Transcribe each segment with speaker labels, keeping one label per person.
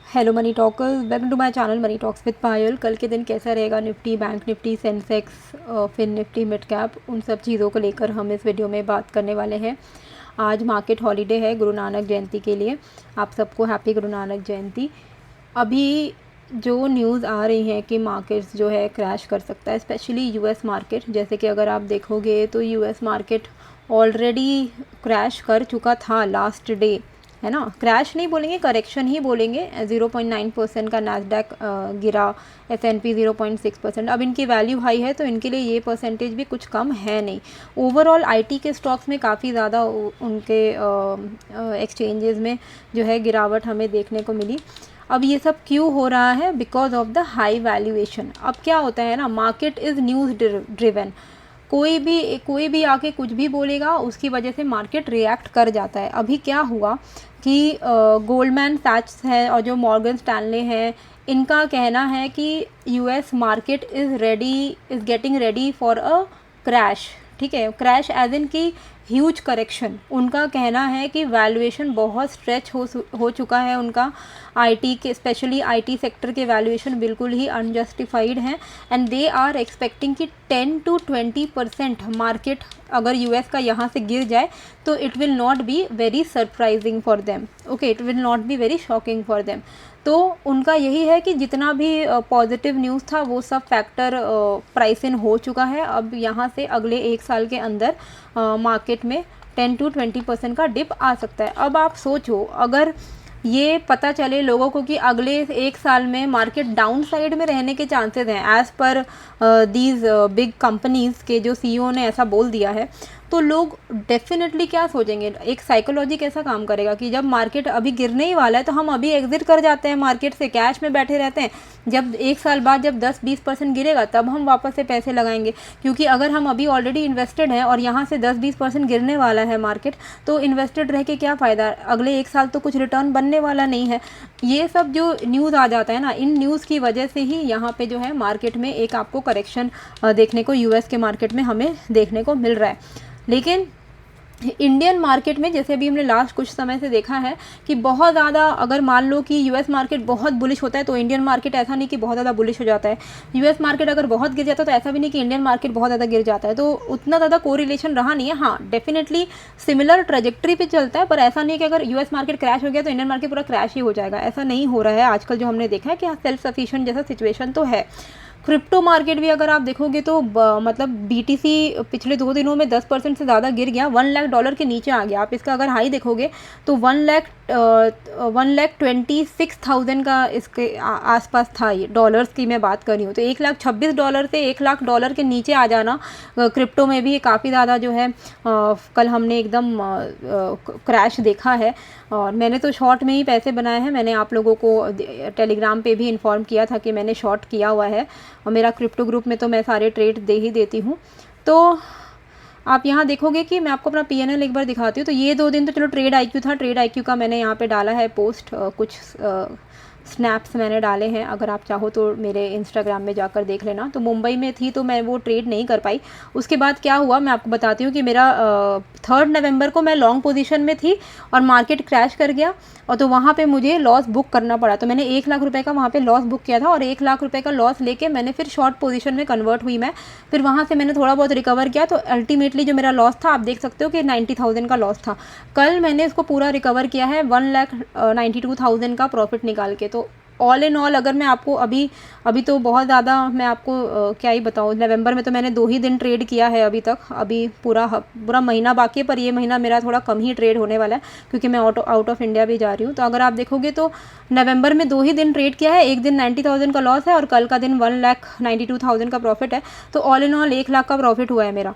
Speaker 1: Hello money talkers, welcome to my channel money talks with Payal. कल के दिन कैसा रहेगा Nifty, bank Nifty, Sensex, fin Nifty, mid cap, उन सब चीज़ों को लेकर हम इस वीडियो में बात करने वाले हैं। आज मार्केट हॉलीडे है गुरु नानक जयंती के लिए। आप सबको हैप्पी गुरु नानक जयंती। अभी जो न्यूज़ आ रही हैं कि मार्केट्स जो है क्रैश कर सकता है, स्पेशली यूएस मार्केट। जैसे कि अगर आप देखोगे तो यूएस मार्केट ऑलरेडी क्रैश कर चुका था लास्ट डे, है ना। क्रैश नहीं बोलेंगे, करेक्शन ही बोलेंगे। 0.9% का नैस्डैक गिरा, S&P 0.6%। अब इनकी वैल्यू हाई है तो इनके लिए ये परसेंटेज भी कुछ कम है नहीं। ओवरऑल आईटी के स्टॉक्स में काफ़ी ज़्यादा उनके एक्सचेंजेस में जो है गिरावट हमें देखने को मिली। अब ये सब क्यों हो रहा है? Because of the high valuation. अब क्या होता है ना, मार्केट इज़ न्यूज़ ड्रिवन। कोई भी आके कुछ भी बोलेगा, उसकी वजह से मार्केट रिएक्ट कर जाता है। अभी क्या हुआ कि गोल्डमैन सैच्स है और जो मॉर्गन स्टैनले है, इनका कहना है कि US market is getting ready for a crash. ठीक है, क्रैश एज इन की ह्यूज करेक्शन। उनका कहना है कि वैल्यूएशन बहुत स्ट्रेच हो चुका है उनका। आईटी के, स्पेशली आईटी सेक्टर के वैल्यूएशन बिल्कुल ही अनजस्टिफाइड हैं एंड दे आर एक्सपेक्टिंग कि 10 to 20% मार्केट अगर यूएस का यहाँ से गिर जाए तो it will not be very surprising for them. Okay, it will not be very shocking for them. तो उनका यही है कि जितना भी पॉजिटिव न्यूज़ था वो सब फैक्टर प्राइस इन हो चुका है। अब यहाँ से अगले 1 साल के अंदर मार्केट में 10 to 20% का डिप आ सकता है। अब आप सोचो, अगर ये पता चले लोगों को कि अगले 1 साल में मार्केट डाउन साइड में रहने के चांसेस हैं, as per these big companies के जो सीईओ ने ऐसा बोल दिया है, तो लोग डेफिनेटली क्या सोचेंगे। एक साइकोलॉजी कैसा काम करेगा कि जब मार्केट अभी गिरने ही वाला है तो हम अभी एग्जिट कर जाते हैं मार्केट से, कैश में बैठे रहते हैं। जब 1 साल बाद जब 10-20% गिरेगा तब हम वापस से पैसे लगाएंगे, क्योंकि अगर हम अभी ऑलरेडी इन्वेस्टेड हैं और यहाँ से 10-20% गिरने वाला है मार्केट, तो इन्वेस्टेड रह के क्या फ़ायदा। अगले 1 साल तो कुछ रिटर्न बनने वाला नहीं है। ये सब जो न्यूज़ आ जाता है ना, इन न्यूज़ की वजह से ही यहाँ पे जो है मार्केट में एक आपको करेक्शन देखने को यूएस के मार्केट में हमें देखने को मिल रहा है। लेकिन इंडियन मार्केट में जैसे अभी हमने लास्ट कुछ समय से देखा है कि बहुत ज़्यादा, अगर मान लो कि यूएस मार्केट बहुत बुलिश होता है तो इंडियन मार्केट ऐसा नहीं कि बहुत ज़्यादा बुलिश हो जाता है। यूएस मार्केट अगर बहुत गिर जाता है तो ऐसा भी नहीं कि इंडियन मार्केट बहुत ज़्यादा गिर जाता है। तो उतना ज़्यादा कोरिलेशन रहा नहीं है। हाँ, डेफिनेटली सिमिलर ट्रेजेक्ट्री पे चलता है, पर ऐसा नहीं है कि अगर यूएस मार्केट क्रैश हो गया तो इंडियन मार्केट पूरा क्रैश ही हो जाएगा। ऐसा नहीं हो रहा है आजकल। जो हमने देखा है कि सेल्फ सफिशिएंट जैसा सिचुएशन तो है। क्रिप्टो मार्केट भी अगर आप देखोगे तो मतलब बीटीसी पिछले 2 दिनों में 10% से ज़्यादा गिर गया, $1,00,000 के नीचे आ गया। आप इसका अगर हाई देखोगे तो 1,26,000 का इसके आसपास था। ये डॉलर्स की मैं बात कर रही हूँ, तो $1,26,000 से $1,00,000 के नीचे आ जाना क्रिप्टो में भी काफ़ी ज़्यादा जो है कल हमने एकदम क्रैश देखा है। और मैंने तो शॉर्ट में ही पैसे बनाए हैं। मैंने आप लोगों को टेलीग्राम पे भी इन्फॉर्म किया था कि मैंने शॉर्ट किया हुआ है, और मेरा क्रिप्टो ग्रुप में तो मैं सारे ट्रेड दे ही देती हूँ। तो आप यहाँ देखोगे कि मैं आपको अपना PNL एक बार दिखाती हूँ। तो ये 2 दिन तो चलो ट्रेड IQ था। ट्रेड IQ का मैंने यहाँ पे डाला है पोस्ट, कुछ स्नैप्स मैंने डाले हैं। अगर आप चाहो तो मेरे इंस्टाग्राम में जाकर देख लेना। तो मुंबई में थी तो मैं वो ट्रेड नहीं कर पाई। उसके बाद क्या हुआ मैं आपको बताती हूँ कि मेरा 3 नवंबर को मैं लॉन्ग पोजीशन में थी और मार्केट क्रैश कर गया, और तो वहाँ पे मुझे लॉस बुक करना पड़ा। तो मैंने 1 लाख रुपए का वहाँ पे लॉस बुक किया था, और 1 लाख रुपए का लॉस लेके मैंने फिर शॉर्ट पोजीशन में कन्वर्ट हुई मैं। फिर वहाँ से मैंने थोड़ा बहुत रिकवर किया, तो अल्टीमेटली जो मेरा लॉस था आप देख सकते हो कि 90,000 का लॉस था। कल मैंने इसको पूरा रिकवर किया है 1,92,000 का प्रॉफिट निकाल के। तो ऑल इन ऑल अगर मैं आपको अभी तो बहुत ज़्यादा मैं आपको क्या ही बताऊँ। नवंबर में तो मैंने 2 ही दिन ट्रेड किया है अभी तक। अभी पूरा महीना बाकी है, पर ये महीना मेरा थोड़ा कम ही ट्रेड होने वाला है क्योंकि मैं आउट ऑफ इंडिया भी जा रही हूँ। तो अगर आप देखोगे तो नवंबर में 2 ही दिन ट्रेड किया है। एक दिन 90,000 का लॉस है और कल का दिन 1,92,000 का प्रॉफिट है। तो ऑल इन ऑल 1 लाख का प्रॉफिट हुआ है मेरा।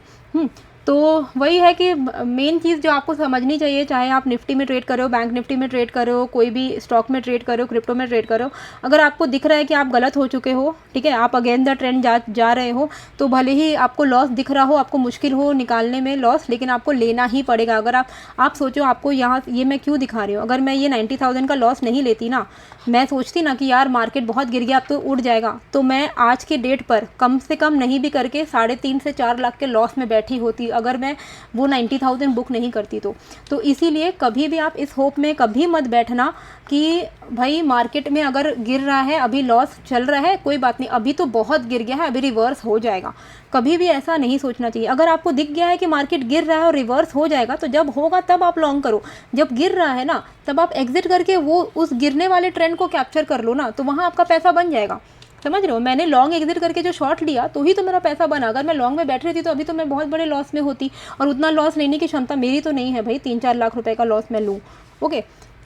Speaker 1: तो वही है कि मेन चीज़ जो आपको समझनी चाहिए, चाहे आप निफ्टी में ट्रेड करो, बैंक निफ्टी में ट्रेड करो, कोई भी स्टॉक में ट्रेड करो, क्रिप्टो में ट्रेड करो, अगर आपको दिख रहा है कि आप गलत हो चुके हो, ठीक है, आप अगेंस्ट द ट्रेंड जा रहे हो, तो भले ही आपको लॉस दिख रहा हो, आपको मुश्किल हो निकालने में लॉस, लेकिन आपको लेना ही पड़ेगा। अगर आप सोचो आपको यहाँ ये मैं क्यों दिखा रही हूँ। अगर मैं ये 90,000 का लॉस नहीं लेती ना, मैं सोचती ना कि यार मार्केट बहुत गिर गया अब तो उड़ जाएगा, तो मैं आज के डेट पर कम से कम नहीं भी करके 3.5 से 4 लाख के लॉस में बैठी होती अगर मैं वो 90,000 बुक नहीं करती तो इसीलिए कभी भी आप इस होप में कभी मत बैठना कि भाई मार्केट में अगर गिर रहा है, अभी लॉस चल रहा है, कोई बात नहीं, अभी तो बहुत गिर गया है, अभी रिवर्स हो जाएगा। कभी भी ऐसा नहीं सोचना चाहिए। अगर आपको दिख गया है कि मार्केट गिर रहा है और रिवर्स हो जाएगा, तो जब होगा तब आप लॉन्ग करो। जब गिर रहा है ना, तब आप एग्जिट करके वो उस गिरने वाले ट्रेंड को कैप्चर कर लो ना, तो वहाँ आपका पैसा बन जाएगा। समझ रहे हो? मैंने लॉन्ग एग्जिट करके जो शॉर्ट लिया तो ही तो मेरा पैसा बना। अगर मैं लॉन्ग में बैठ रही थी तो अभी तो मैं बहुत बड़े लॉस में होती, और उतना लॉस लेने की क्षमता मेरी तो नहीं है भाई, 3-4 लाख रुपए का लॉस मैं लूँ। ओके,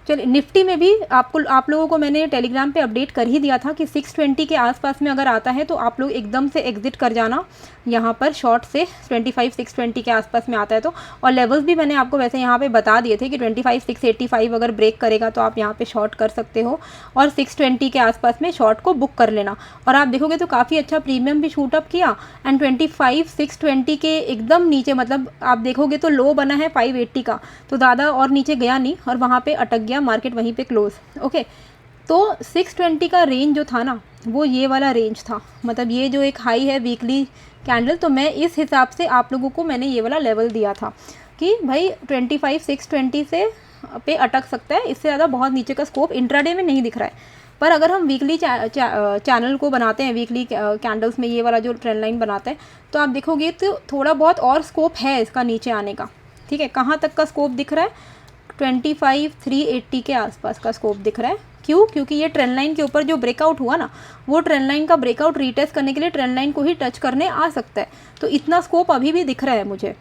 Speaker 1: चलिए निफ्टी में भी आप लोगों को मैंने टेलीग्राम पे अपडेट कर ही दिया था कि 620 के आसपास में अगर आता है तो आप लोग एकदम से एग्जिट कर जाना यहाँ पर शॉर्ट से। 620 के आसपास में आता है तो, और लेवल्स भी मैंने आपको वैसे यहाँ पे बता दिए थे कि 685 अगर ब्रेक करेगा तो आप यहाँ पे शॉर्ट कर सकते हो, और 620 के आसपास में शॉर्ट को बुक कर लेना। और आप देखोगे तो काफ़ी अच्छा प्रीमियम भी शूट अप किया, एंड 620 के एकदम नीचे, मतलब आप देखोगे तो लो बना है 580 का, तो ज़्यादा और नीचे गया नहीं और वहाँ पे अटक गया, मार्केट वहीं पे क्लोज। ओके, तो 620 का रेंज जो था ना, वो ये वाला रेंज था, मतलब ये जो एक हाई है वीकली कैंडल, तो मैं इस हिसाब से आप लोगों को मैंने ये वाला लेवल दिया था कि भाई 620 से पे अटक सकता है, इससे ज़्यादा बहुत नीचे का स्कोप इंट्राडे में नहीं दिख रहा है। पर अगर हम वीकली चैनल को बनाते हैं, वीकली कैंडल्स में ये वाला जो ट्रेंड लाइन बनाते हैं, तो आप देखोगे तो थोड़ा बहुत और स्कोप है इसका नीचे आने का। ठीक है, कहाँ तक का स्कोप दिख रहा है? 25,380 के आसपास का स्कोप दिख रहा है। क्यों? क्योंकि ये ट्रेंड लाइन के ऊपर जो ब्रेकआउट हुआ ना, वो ट्रेंड लाइन का ब्रेकआउट रीटेस्ट करने के लिए ट्रेंड लाइन को ही टच करने आ सकता है। तो इतना स्कोप अभी भी दिख रहा है मुझे,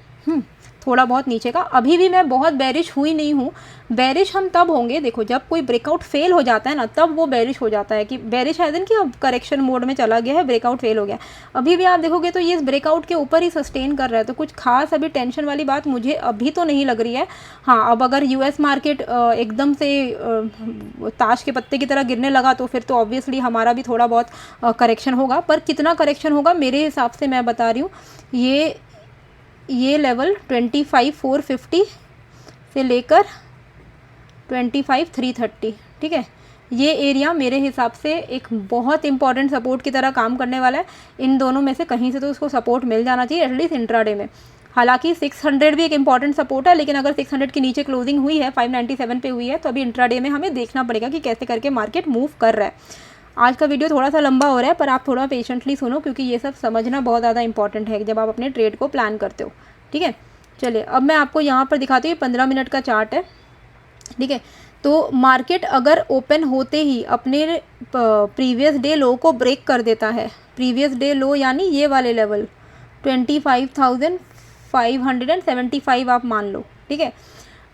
Speaker 1: थोड़ा बहुत नीचे का। अभी भी मैं बहुत बेरिश हुई नहीं हूँ। बेरिश हम तब होंगे, देखो जब कोई ब्रेकआउट फेल हो जाता है ना, तब वो बेरिश हो जाता है कि बेरिश है दिन कि अब करेक्शन मोड में चला गया है, ब्रेकआउट फेल हो गया। अभी भी आप देखोगे तो ये इस ब्रेकआउट के ऊपर ही सस्टेन कर रहा है, तो कुछ खास अभी टेंशन वाली बात मुझे अभी तो नहीं लग रही है। हाँ, अब अगर यूएस मार्केट एकदम से ताश के पत्ते की तरह गिरने लगा तो फिर तो ऑब्वियसली हमारा भी थोड़ा बहुत करेक्शन होगा, पर कितना करेक्शन होगा मेरे हिसाब से मैं बता रही हूँ, ये लेवल 25,450 से लेकर 25,330, ठीक है, ये एरिया मेरे हिसाब से एक बहुत इंपॉर्टेंट सपोर्ट की तरह काम करने वाला है। इन दोनों में से कहीं से तो उसको सपोर्ट मिल जाना चाहिए एटलीस्ट इंट्राडे में। हालांकि 600 भी एक इंपॉर्टेंट सपोर्ट है, लेकिन अगर 600 के नीचे क्लोजिंग हुई है, 597 पे हुई है, तो अभी इंट्राडे में हमें देखना पड़ेगा कि कैसे करके मार्केट मूव कर रहा है। आज का वीडियो थोड़ा सा लंबा हो रहा है, पर आप थोड़ा पेशेंटली सुनो, क्योंकि ये सब समझना बहुत ज़्यादा इंपॉर्टेंट है जब आप अपने ट्रेड को प्लान करते हो। ठीक है, चलिए अब मैं आपको यहाँ पर दिखाती हूँ, 15 मिनट का चार्ट है। ठीक है, तो मार्केट अगर ओपन होते ही अपने प्रीवियस डे लो को ब्रेक कर देता है, प्रीवियस डे लो यानी ये वाले लेवल 25,575 आप मान लो। ठीक है,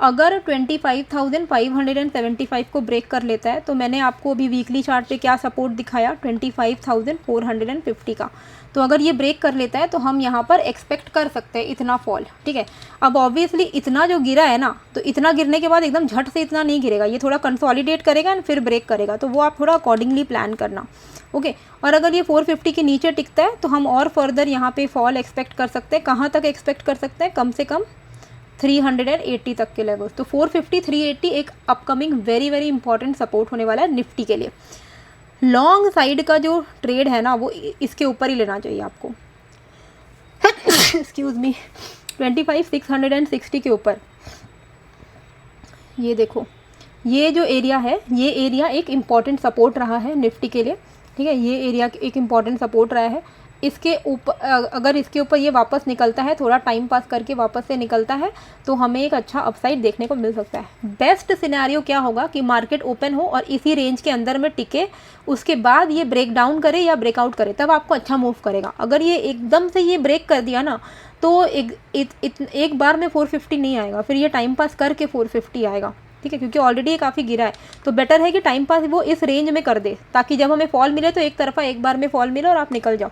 Speaker 1: अगर 25,575 को ब्रेक कर लेता है, तो मैंने आपको अभी वीकली चार्ट पे क्या सपोर्ट दिखाया, 25,450 का। तो अगर ये ब्रेक कर लेता है तो हम यहाँ पर एक्सपेक्ट कर सकते हैं इतना फॉल। ठीक है, अब ऑब्वियसली इतना जो गिरा है ना, तो इतना गिरने के बाद एकदम झट से इतना नहीं गिरेगा, ये थोड़ा कंसोलिडेट करेगा एंड फिर ब्रेक करेगा, तो वो आप थोड़ा अकॉर्डिंगली प्लान करना। ओके, और अगर ये 450 के नीचे टिकता है तो हम और फर्दर यहाँ पे फॉल एक्सपेक्ट कर सकते हैं। कहाँ तक एक्सपेक्ट कर सकते हैं? कम से कम 380 तक के लेवल। तो 450 380 एक upcoming very very important support होने वाला है निफ्टी के लिए। लॉन्ग साइड का जो ट्रेड है ना, वो इसके ऊपर ही लेना चाहिए आपको। एक्सक्यूज मी, 25,660 के ऊपर। ये देखो, ये जो एरिया है, ये एरिया एक इम्पॉर्टेंट सपोर्ट रहा है निफ्टी के लिए। ठीक है, ये एरिया एक इम्पॉर्टेंट सपोर्ट रहा है। इसके ऊपर अगर इसके ऊपर ये वापस निकलता है, थोड़ा टाइम पास करके वापस से निकलता है, तो हमें एक अच्छा अपसाइड देखने को मिल सकता है। बेस्ट सिनेरियो क्या होगा कि मार्केट ओपन हो और इसी रेंज के अंदर में टिके, उसके बाद ये ब्रेक डाउन करे या ब्रेकआउट करे, तब आपको अच्छा मूव करेगा। अगर ये एकदम से ये ब्रेक कर दिया ना, तो एक बार में 450 नहीं आएगा, फिर ये टाइम पास करके 450 आएगा। ठीक है, क्योंकि ऑलरेडी ये काफ़ी गिरा है, तो बेटर है कि टाइम पास वो इस रेंज में कर दे, ताकि जब हमें फॉल मिले तो एक तरफा एक बार में फॉल मिले और आप निकल जाओ।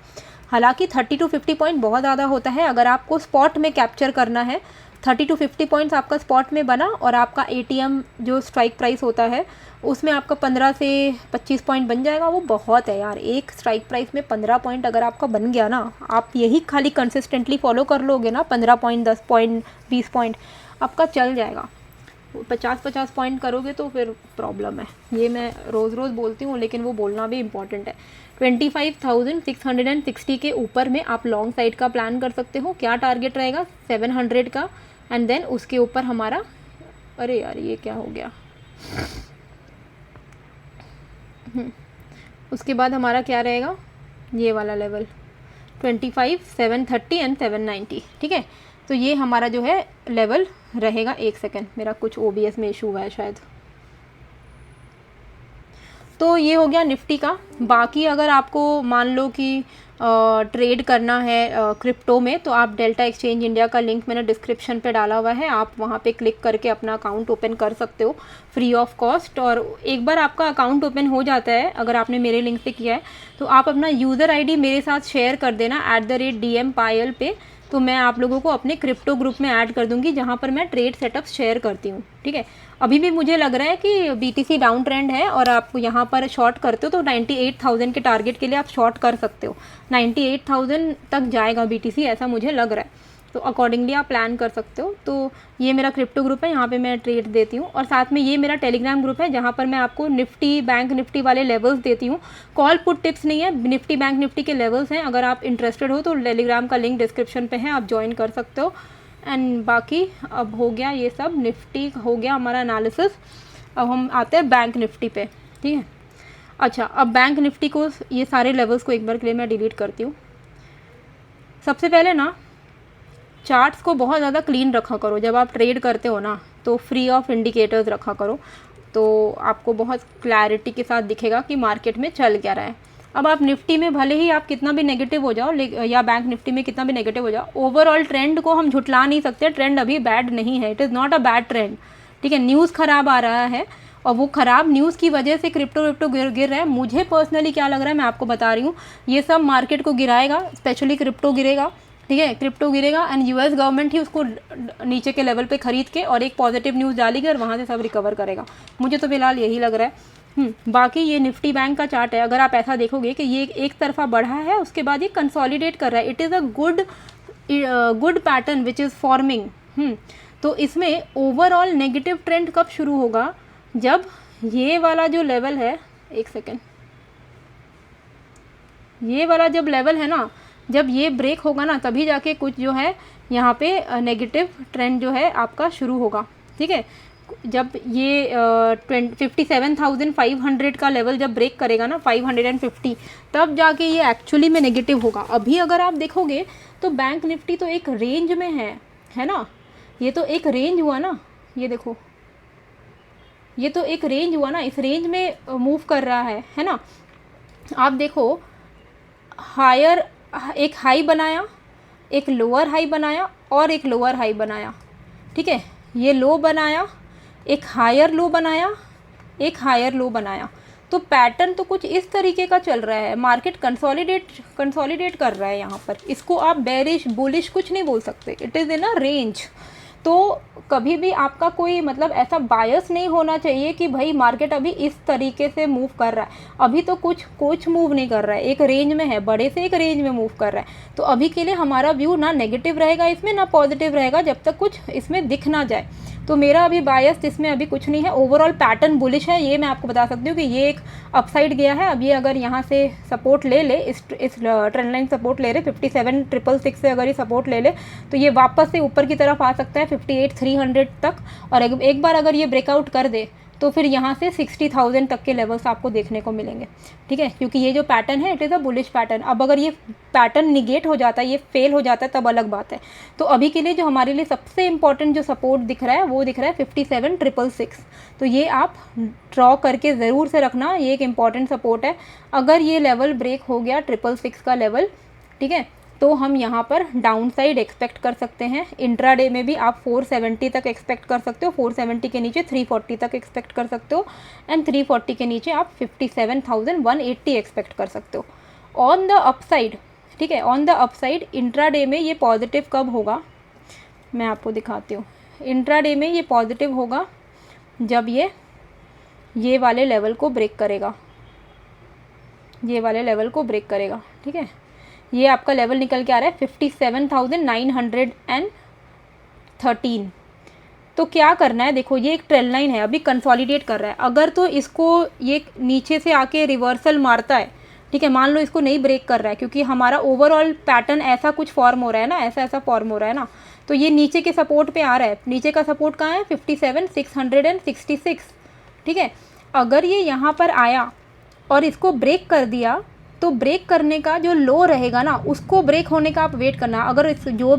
Speaker 1: हालांकि 30 to 50 पॉइंट बहुत ज़्यादा होता है। अगर आपको स्पॉट में कैप्चर करना है, 30 to 50 पॉइंट्स आपका स्पॉट में बना और आपका ATM जो स्ट्राइक प्राइस होता है उसमें आपका 15 से 25 पॉइंट बन जाएगा, वो बहुत है यार। एक स्ट्राइक प्राइस में 15 पॉइंट अगर आपका बन गया ना, आप यही खाली कंसिस्टेंटली फॉलो कर लोगे ना, 15 पॉइंट 10 पॉइंट 20 पॉइंट आपका चल जाएगा। 50-50 पॉइंट करोगे तो फिर प्रॉब्लम है। ये मैं रोज़ रोज़ बोलती हूँ, लेकिन वो बोलना भी इम्पॉर्टेंट है। 25,660 के ऊपर में आप लॉन्ग साइड का प्लान कर सकते हो। क्या टारगेट रहेगा? 700 का, एंड देन उसके ऊपर हमारा, अरे यार ये क्या हो गया, उसके बाद हमारा क्या रहेगा, ये वाला लेवल 25, 730 एंड 790। ठीक है, तो ये हमारा जो है लेवल रहेगा। एक सेकेंड, मेरा कुछ OBS में इशू हुआ है शायद। तो ये हो गया निफ्टी का। बाकी अगर आपको मान लो कि ट्रेड करना है क्रिप्टो में, तो आप डेल्टा एक्सचेंज इंडिया का लिंक मैंने डिस्क्रिप्शन पे डाला हुआ है, आप वहाँ पे क्लिक करके अपना अकाउंट ओपन कर सकते हो फ्री ऑफ कॉस्ट। और एक बार आपका अकाउंट ओपन हो जाता है, अगर आपने मेरे लिंक से किया है, तो आप अपना यूज़र ID मेरे साथ शेयर कर देना @DM पायल पे, तो मैं आप लोगों को अपने क्रिप्टो ग्रुप में ऐड कर दूंगी, जहाँ पर मैं ट्रेड सेटअप शेयर करती हूँ। ठीक है, अभी भी मुझे लग रहा है कि BTC डाउन ट्रेंड है और आप यहाँ पर शॉर्ट करते हो तो 98,000 के टारगेट के लिए आप शॉर्ट कर सकते हो। 98,000 तक जाएगा BTC, ऐसा मुझे लग रहा है, तो अकॉर्डिंगली आप प्लान कर सकते हो। तो ये मेरा क्रिप्टो ग्रुप है, यहाँ पे मैं ट्रेड देती हूँ, और साथ में ये मेरा टेलीग्राम ग्रुप है, जहाँ पर मैं आपको निफ्टी बैंक निफ्टी वाले लेवल्स देती हूँ। कॉल पुट टिप्स नहीं है, निफ्टी बैंक निफ्टी के लेवल्स हैं। अगर आप इंटरेस्टेड हो तो टेलीग्राम का लिंक डिस्क्रिप्शन पे है, आप ज्वाइन कर सकते हो। एंड बाकी अब हो गया ये सब, निफ्टी हो गया हमारा एनालिसिस। अब हम आते हैं बैंक निफ्टी पे। ठीक है, अच्छा, अब बैंक निफ्टी को, ये सारे लेवल्स को एक बार के लिए मैं डिलीट करती हूँ। सबसे पहले ना चार्ट्स को बहुत ज़्यादा क्लीन रखा करो। जब आप ट्रेड करते हो ना, तो फ्री ऑफ इंडिकेटर्स रखा करो, तो आपको बहुत क्लैरिटी के साथ दिखेगा कि मार्केट में चल क्या रहा है। अब आप निफ्टी में भले ही आप कितना भी नेगेटिव हो जाओ, या बैंक निफ्टी में कितना भी नेगेटिव हो जाओ, ओवरऑल ट्रेंड को हम झुटला नहीं सकते। ट्रेंड अभी बैड नहीं है, it is not a bad trend. ठीक है, न्यूज़ ख़राब आ रहा है, और वो ख़राब न्यूज़ की वजह से क्रिप्टो गिर रहा है। मुझे पर्सनली क्या लग रहा है, मैं आपको बता रही हूँ, ये सब मार्केट को गिराएगा, स्पेशली क्रिप्टो गिरेगा। ठीक है, क्रिप्टो गिरेगा, एंड US गवर्नमेंट ही उसको नीचे के लेवल पे खरीद के और एक पॉजिटिव न्यूज़ डालेगी और वहाँ से सब रिकवर करेगा। मुझे तो फिलहाल यही लग रहा है। बाकी ये निफ्टी बैंक का चार्ट है, अगर आप ऐसा देखोगे कि ये एक तरफा बढ़ा है, उसके बाद ये कंसोलिडेट कर रहा है। It is a good pattern which is forming. तो इसमें ओवरऑल नेगेटिव ट्रेंड कब शुरू होगा? जब ये वाला जो लेवल है, एक सेकेंड, ये वाला जब लेवल है ना, जब ये ब्रेक होगा ना, तभी जाके कुछ जो है यहाँ पे नेगेटिव ट्रेंड जो है आपका शुरू होगा। ठीक है, जब ये 57,500 का लेवल जब ब्रेक करेगा ना, 550, तब जाके ये एक्चुअली में नेगेटिव होगा। अभी अगर आप देखोगे तो बैंक निफ्टी तो एक रेंज में है ना, ये तो एक रेंज हुआ ना, ये देखो, ये तो एक रेंज हुआ ना, इस रेंज में मूव कर रहा है ना। आप देखो, हायर, एक हाई बनाया, एक लोअर हाई बनाया, और एक लोअर हाई बनाया। ठीक है, ये लो बनाया, एक हायर लो बनाया, एक हायर लो बनाया। तो पैटर्न तो कुछ इस तरीके का चल रहा है। मार्केट कंसोलिडेट कर रहा है यहाँ पर। इसको आप बेरिश बुलिश कुछ नहीं बोल सकते, it is in a range. तो कभी भी आपका कोई मतलब ऐसा बायस नहीं होना चाहिए कि भाई मार्केट अभी इस तरीके से मूव कर रहा है। अभी तो कुछ मूव नहीं कर रहा है, एक रेंज में है, बड़े से एक रेंज में मूव कर रहा है। तो अभी के लिए हमारा व्यू ना नेगेटिव रहेगा इसमें, ना पॉजिटिव रहेगा, जब तक कुछ इसमें दिख ना जाए। तो मेरा अभी बायस इसमें अभी कुछ नहीं है। ओवरऑल पैटर्न बुलिश है, ये मैं आपको बता सकती हूँ कि ये एक अपसाइड गया है। अब ये अगर यहाँ से सपोर्ट ले ले, इस ट्रेंड लाइन सपोर्ट ले रहे 57,666 से अगर ये सपोर्ट ले ले, तो ये वापस से ऊपर की तरफ आ सकता है 58,300 तक। और एक बार अगर ये ब्रेकआउट कर दे, तो फिर यहाँ से 60,000 तक के लेवल्स आपको देखने को मिलेंगे। ठीक है, क्योंकि ये जो पैटर्न है, it is a bullish pattern. अब अगर ये पैटर्न निगेट हो जाता है, ये फेल हो जाता है, तब अलग बात है। तो अभी के लिए जो हमारे लिए सबसे इंपॉर्टेंट जो सपोर्ट दिख रहा है, वो दिख रहा है 57,666। तो ये आप ड्रॉ करके ज़रूर से रखना, ये एक इम्पॉर्टेंट सपोर्ट है। अगर ये लेवल ब्रेक हो गया 666 का लेवल, ठीक है, तो हम यहाँ पर डाउन साइड एक्सपेक्ट कर सकते हैं। इंट्राडे में भी आप 470 तक एक्सपेक्ट कर सकते हो, 470 के नीचे 340 तक एक्सपेक्ट कर सकते हो, एंड 340 के नीचे आप 57,180 एक्सपेक्ट कर सकते हो ऑन द अपसाइड। ठीक है, ऑन द अपसाइड इंट्राडे में ये पॉजिटिव कब होगा, मैं आपको दिखाती हूँ। इंट्राडे में ये पॉजिटिव होगा जब ये वाले लेवल को ब्रेक करेगा, ये वाले लेवल को ब्रेक करेगा। ठीक है, ये आपका लेवल निकल के आ रहा है 57,913। तो क्या करना है, देखो ये एक ट्रेंड लाइन है, अभी कंसोलिडेट कर रहा है। अगर तो इसको ये नीचे से आके रिवर्सल मारता है, ठीक है, मान लो इसको नहीं ब्रेक कर रहा है, क्योंकि हमारा ओवरऑल पैटर्न ऐसा कुछ फॉर्म हो रहा है ना, ऐसा फॉर्म हो रहा है ना, तो ये नीचे के सपोर्ट पे आ रहा है। नीचे का सपोर्ट कहाँ है, 57,666, ठीक है। अगर ये यहाँ पर आया और इसको ब्रेक कर दिया, तो ब्रेक करने का जो लो रहेगा ना, उसको ब्रेक होने का आप वेट करना। अगर इस जो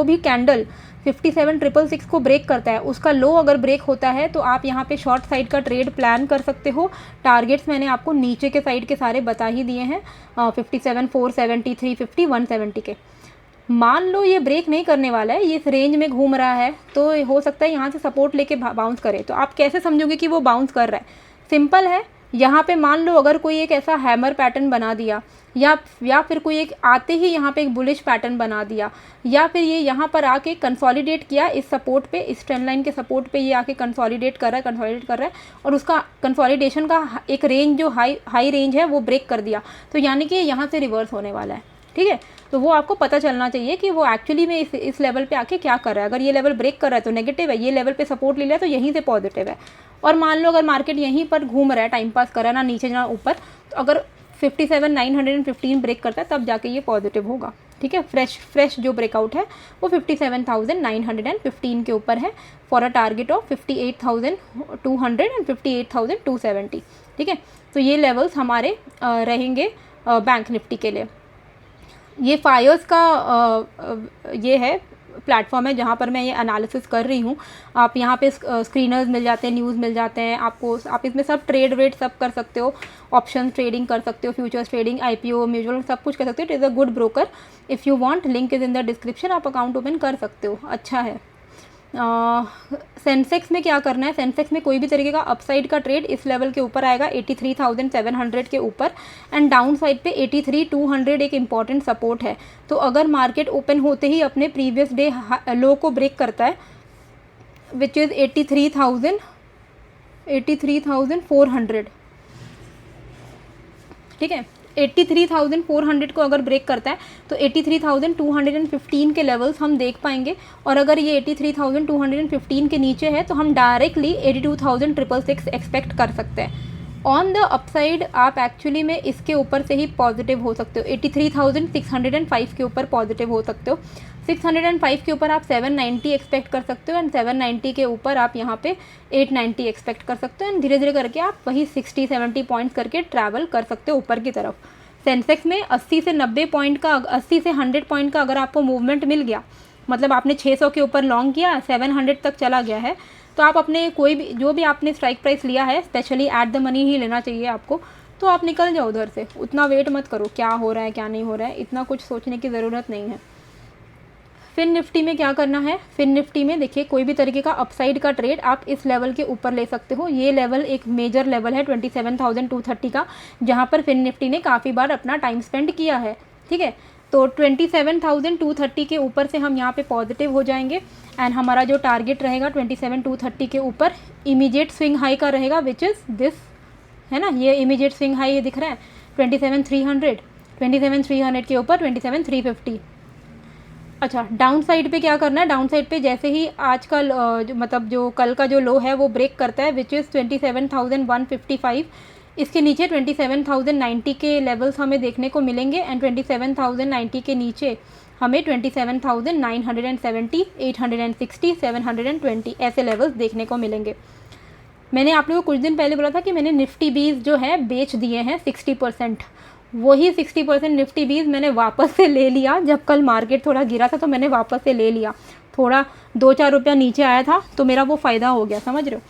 Speaker 1: भी कैंडल 57,666 को ब्रेक करता है, उसका लो अगर ब्रेक होता है, तो आप यहाँ पे शॉर्ट साइड का ट्रेड प्लान कर सकते हो। टारगेट्स मैंने आपको नीचे के साइड के सारे बता ही दिए हैं, 57, 470, 350, 170 के। मान लो ये ब्रेक नहीं करने वाला है, ये इस रेंज में घूम रहा है, तो हो सकता है यहाँ से सपोर्ट लेके बाउंस करे। तो आप कैसे समझोगे कि वो बाउंस कर रहा है? सिंपल है, यहाँ पे मान लो अगर कोई एक ऐसा हैमर पैटर्न बना दिया, या फिर कोई एक आते ही यहाँ पे एक बुलिश पैटर्न बना दिया, या फिर ये यहाँ पर आके कंसोलिडेट किया इस सपोर्ट पे, इस ट्रेंड लाइन के सपोर्ट पे ये आके कंसोलिडेट कर रहा है, और उसका कंसोलिडेशन का एक रेंज जो हाई रेंज है वो ब्रेक कर दिया, तो यानी कि यहाँ से रिवर्स होने वाला है, ठीक है। तो वो आपको पता चलना चाहिए कि वो एक्चुअली में इस लेवल पे आके क्या कर रहा है। अगर ये लेवल ब्रेक कर रहा है तो नेगेटिव है, ये लेवल पे सपोर्ट ले लिया तो यहीं से पॉजिटिव है। और मान लो अगर मार्केट यहीं पर घूम रहा है, टाइम पास कर रहा है, ना नीचे ना ऊपर, तो अगर 57,915 ब्रेक करता है तब जाके ये पॉजिटिव होगा, ठीक है। फ्रेश जो ब्रेकआउट है वो 57,915 के ऊपर है, for a target of 58,200 and 58,270, ठीक है। तो ये लेवल्स हमारे रहेंगे बैंक निफ्टी के लिए। ये फायर्स का ये है प्लेटफॉर्म है जहाँ पर मैं ये एनालिसिस कर रही हूँ। आप यहाँ पे स्क्रीनर्स मिल जाते हैं, न्यूज़ मिल जाते हैं आपको, आप इसमें सब ट्रेड वेड सब कर सकते हो, ऑप्शन ट्रेडिंग कर सकते हो, फ्यूचर्स ट्रेडिंग, IPO, म्यूचुअल, सब कुछ कर सकते हो। It is a good broker, if you want, link is in the description, आप अकाउंट ओपन कर सकते हो, अच्छा है। सेंसेक्स में क्या करना है, सेंसेक्स में कोई भी तरीके का अपसाइड का ट्रेड इस लेवल के ऊपर आएगा 83,700 के ऊपर, एंड डाउन साइड पे 83,200 एक इम्पॉर्टेंट सपोर्ट है। तो अगर मार्केट ओपन होते ही अपने प्रीवियस डे लो को ब्रेक करता है, विच इज़ 83,400, ठीक है, 83,400 को अगर ब्रेक करता है तो 83,215 के लेवल्स हम देख पाएंगे। और अगर ये 83,215 के नीचे है तो हम डायरेक्टली 82,666 एक्सपेक्ट कर सकते हैं। ऑन द अपसाइड आप एक्चुअली में इसके ऊपर से ही पॉजिटिव हो सकते हो, 83,605 के ऊपर पॉजिटिव हो सकते हो। 605 के ऊपर आप 790 एक्सपेक्ट कर सकते हो, एंड 790 के ऊपर आप यहाँ पे 890 एक्सपेक्ट कर सकते हो, एंड धीरे धीरे करके आप वही 60-70 पॉइंट्स करके ट्रैवल कर सकते हो ऊपर की तरफ। सेंसेक्स में 80 से 90 पॉइंट का, 80 से 100 पॉइंट का अगर आपको मूवमेंट मिल गया, मतलब आपने 600 के ऊपर लॉन्ग किया, 700 तक चला गया है, तो आप अपने कोई भी जो भी आपने स्ट्राइक प्राइस लिया है, स्पेशली एट द मनी ही लेना चाहिए आपको, तो आप निकल जाओ उधर से। उतना वेट मत करो क्या हो रहा है क्या नहीं हो रहा है, इतना कुछ सोचने की ज़रूरत नहीं है। फिन निफ्टी में क्या करना है, फिन निफ्टी में देखिए कोई भी तरीके का अपसाइड का ट्रेड आप इस लेवल के ऊपर ले सकते हो। ये लेवल एक मेजर लेवल है 27,230 का, जहाँ पर फिन निफ्टी ने काफ़ी बार अपना टाइम स्पेंड किया है, ठीक है। तो 27,230 के ऊपर से हम यहाँ पे पॉजिटिव हो जाएंगे, एंड हमारा जो टारगेट रहेगा 27,230 के ऊपर इमीडिएट स्विंग हाई का रहेगा, विच इज़ दिस, है ना, ये इमीडिएट स्विंग हाई ये दिख रहा है 27,300 के ऊपर 27,350। अच्छा, डाउन साइड पे क्या करना है, डाउन साइड पे जैसे ही आज का मतलब जो कल का जो लो है वो ब्रेक करता है, विच इज़ 27,155, इसके नीचे 27,090 के लेवल्स हमें देखने को मिलेंगे, एंड 27,090 के नीचे हमें 27,970, 860, 720 ऐसे लेवल्स देखने को मिलेंगे। मैंने आप लोगों को कुछ दिन पहले बोला था कि मैंने निफ्टी 20 जो है बेच दिए हैं 60%, वही 60% निफ्टी 20 मैंने वापस से ले लिया। जब कल मार्केट थोड़ा गिरा था तो मैंने वापस से ले लिया, थोड़ा 2-4 रुपया नीचे आया था तो मेरा वो फ़ायदा हो गया, समझ रहे हो।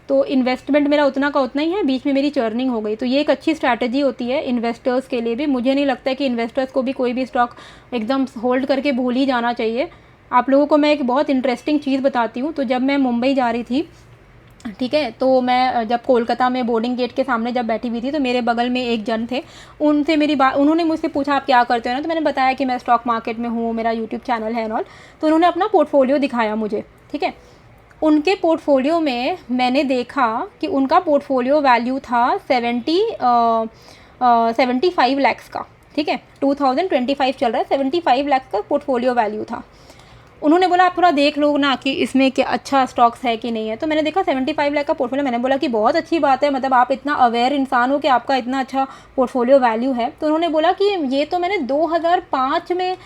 Speaker 1: तो इन्वेस्टमेंट मेरा उतना का उतना ही है, बीच में मेरी चर्निंग हो गई। तो ये एक अच्छी स्ट्रैटेजी होती है इन्वेस्टर्स के लिए भी। मुझे नहीं लगता है कि इन्वेस्टर्स को भी कोई भी स्टॉक एकदम होल्ड करके भूल ही जाना चाहिए। आप लोगों को मैं एक बहुत इंटरेस्टिंग चीज़ बताती हूँ। तो जब मैं मुंबई जा रही थी, ठीक है, तो मैं जब कोलकाता में बोर्डिंग गेट के सामने जब बैठी हुई थी, तो मेरे बगल में एक जन थे, उनसे मेरी बात, उन्होंने मुझसे पूछा आप क्या करते हो ना, तो मैंने बताया कि मैं स्टॉक मार्केट में हूँ, मेरा यूट्यूब चैनल है एंड ऑल। तो उन्होंने अपना पोर्टफोलियो दिखाया मुझे, ठीक है। उनके पोर्टफोलियो में मैंने देखा कि उनका पोर्टफोलियो वैल्यू था 75 लाख का, ठीक है, 2025 चल रहा है, 75 लाख का पोर्टफोलियो वैल्यू था। उन्होंने बोला आप थोड़ा देख लो ना कि इसमें क्या अच्छा स्टॉक्स है कि नहीं है। तो मैंने देखा 75 लाख का पोर्टफोलियो, मैंने बोला कि बहुत अच्छी बात है, मतलब आप इतना अवेयर इंसान हो कि आपका इतना अच्छा पोर्टफोलियो वैल्यू है। तो उन्होंने बोला कि ये तो मैंने 2005 में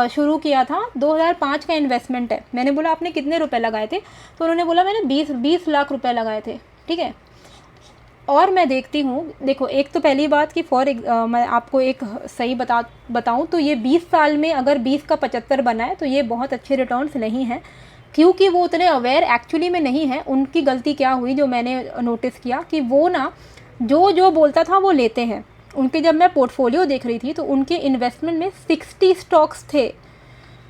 Speaker 1: शुरू किया था, 2005 का इन्वेस्टमेंट है। मैंने बोला आपने कितने रुपए लगाए थे? तो उन्होंने बोला मैंने 20 लाख रुपए लगाए थे। ठीक है, और मैं देखती हूँ, देखो एक तो पहली बात कि मैं आपको एक सही बताऊँ तो ये 20 साल में अगर 20 का 75 बना है तो ये बहुत अच्छे रिटर्न्स नहीं हैं, क्योंकि वो उतने अवेयर एक्चुअली में नहीं है। उनकी गलती क्या हुई जो मैंने नोटिस किया कि वो ना जो जो बोलता था वो लेते हैं। उनके जब मैं पोर्टफोलियो देख रही थी तो उनके इन्वेस्टमेंट में 60 स्टॉक्स थे।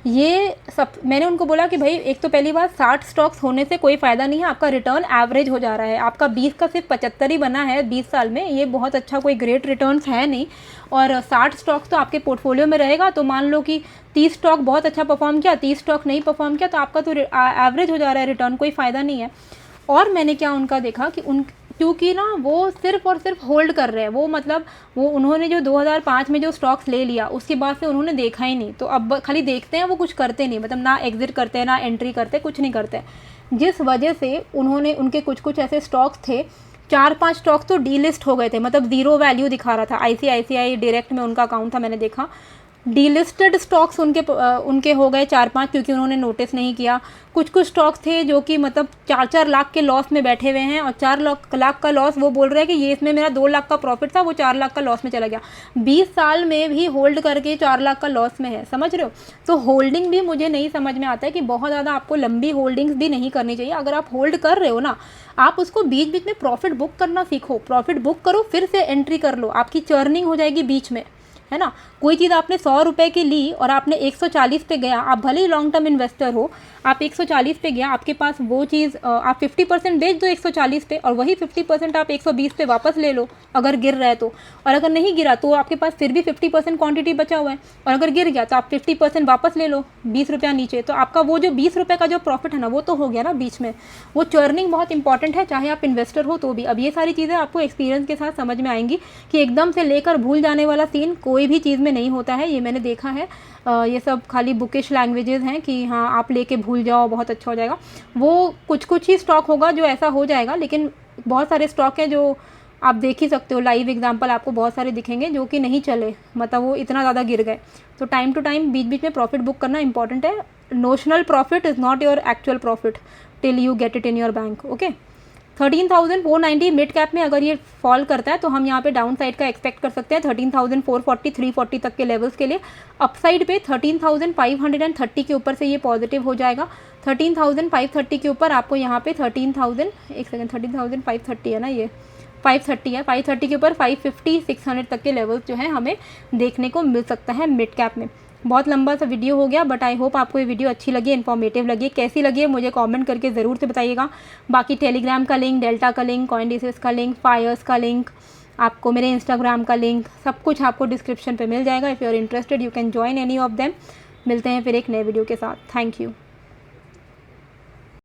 Speaker 1: ये सब मैंने उनको बोला कि भाई एक तो पहली बात 60 स्टॉक्स होने से कोई फ़ायदा नहीं है, आपका रिटर्न एवरेज हो जा रहा है, आपका 20 का सिर्फ 75 ही बना है 20 साल में, ये बहुत अच्छा कोई ग्रेट रिटर्न्स है नहीं। और 60 स्टॉक्स तो आपके पोर्टफोलियो में रहेगा, तो मान लो कि 30 स्टॉक बहुत अच्छा परफॉर्म किया, 30 स्टॉक नहीं परफॉर्म किया, तो आपका तो एवरेज हो जा रहा है रिटर्न, कोई फ़ायदा नहीं है। और मैंने क्या उनका देखा कि क्योंकि ना वो सिर्फ और सिर्फ होल्ड कर रहे हैं, वो मतलब वो उन्होंने जो 2005 में जो स्टॉक्स ले लिया उसके बाद से उन्होंने देखा ही नहीं, तो अब खाली देखते हैं, वो कुछ करते नहीं, मतलब ना एग्जिट करते हैं ना एंट्री करते, कुछ नहीं करते। जिस वजह से उनके कुछ कुछ ऐसे स्टॉक्स थे, 4-5 स्टॉक्स तो डीलिस्ट हो गए थे, मतलब ज़ीरो वैल्यू दिखा रहा था। ICICI डायरेक्ट में उनका अकाउंट था, मैंने देखा डीलिस्टेड स्टॉक्स उनके हो गए 4-5, क्योंकि उन्होंने नोटिस नहीं किया। कुछ कुछ स्टॉक्स थे जो कि मतलब 4-4 लाख के लॉस में बैठे हुए हैं, और 4 लाख का लॉस वो बोल रहे हैं कि ये इसमें मेरा 2 लाख का प्रॉफिट था, वो 4 लाख का लॉस में चला गया। 20 साल में भी होल्ड करके 4 लाख का लॉस में है, समझ रहे हो? तो होल्डिंग भी मुझे नहीं समझ में आता है कि बहुत ज़्यादा आपको लंबी होल्डिंग्स भी नहीं करनी चाहिए। अगर आप होल्ड कर रहे हो ना, आप उसको बीच बीच में प्रॉफिट बुक करना सीखो, प्रॉफिट बुक करो, फिर से एंट्री कर लो, आपकी चर्निंग हो जाएगी बीच में, है ना। कोई चीज़ आपने 100 रुपये की ली और आपने 140 पे गया, आप भले ही लॉन्ग टर्म इन्वेस्टर हो, आप 140 पे गया, आपके पास वो चीज़ आप 50% बेच दो 140 पे, और वही 50% आप 120 पे वापस ले लो अगर गिर रहा है तो। और अगर नहीं गिरा तो आपके पास फिर भी 50% क्वांटिटी बचा हुआ है, और अगर गिर गया तो आप 50% वापस ले लो 20 रुपया नीचे, तो आपका वो जो 20 रुपये का जो प्रॉफिट है ना, वो तो हो गया ना बीच में। वो चर्निंग बहुत इंपॉर्टेंट है, चाहे आप इन्वेस्टर हो तो भी। अब ये सारी चीज़ें आपको एक्सपीरियंस के साथ समझ में आएंगी कि एकदम से लेकर भूल जाने वाला सीन कोई भी चीज़ में नहीं होता है, ये मैंने देखा है। ये सब खाली बुकिश लैंग्वेजेस हैं कि हाँ आप लेके भूल जाओ बहुत अच्छा हो जाएगा। वो कुछ कुछ ही स्टॉक होगा जो ऐसा हो जाएगा, लेकिन बहुत सारे स्टॉक हैं जो आप देख ही सकते हो, लाइव एग्जांपल आपको बहुत सारे दिखेंगे जो कि नहीं चले, मतलब वो इतना ज़्यादा गिर गए। तो टाइम टू टाइम बीच बीच में प्रॉफिट बुक करना इंपॉर्टेंट है। Notional profit is not your actual profit till you get it in your bank. Okay, 13,490 mid cap में अगर ये फॉल करता है तो हम यहाँ पे डाउन साइड का एक्सपेक्ट कर सकते हैं 13,440 340 तक के लेवल्स के लिए। अपसाइड पे 13,530 के ऊपर से ये पॉजिटिव हो जाएगा। 13,530 के ऊपर आपको यहाँ पे 13,530 है ना, ये 530 है, 530 के ऊपर 550 600 तक के लेवल्स जो है हमें देखने को मिल सकता है मिड कैप में। बहुत लंबा सा वीडियो हो गया, बट आई होप आपको ये वीडियो अच्छी लगी, इन्फॉर्मेटिव लगी। कैसी लगी है मुझे कमेंट करके ज़रूर से बताइएगा। बाकी टेलीग्राम का लिंक, डेल्टा का लिंक, कॉइनडिसेस का लिंक, फायर्स का लिंक, आपको मेरे इंस्टाग्राम का लिंक, सब कुछ आपको डिस्क्रिप्शन पे मिल जाएगा। If you are interested you can join any of them. मिलते हैं फिर एक नए वीडियो के साथ। Thank you.